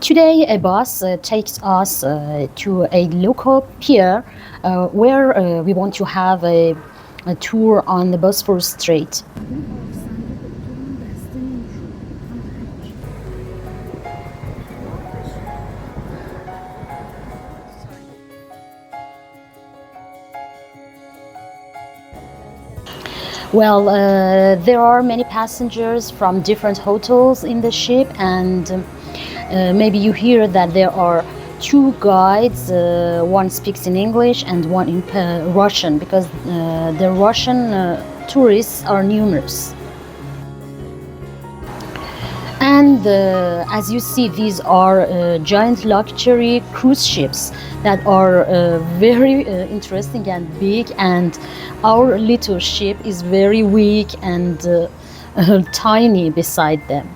Today, a bus takes us to a local pier where we want to have a tour on the Bosphorus Strait. Well, there are many passengers from different hotels in the ship, and maybe you hear that there are two guides. One speaks in English and one in Russian, because the Russian tourists are numerous. And as you see, these are giant luxury cruise ships that are very interesting and big, and our little ship is very weak and tiny beside them.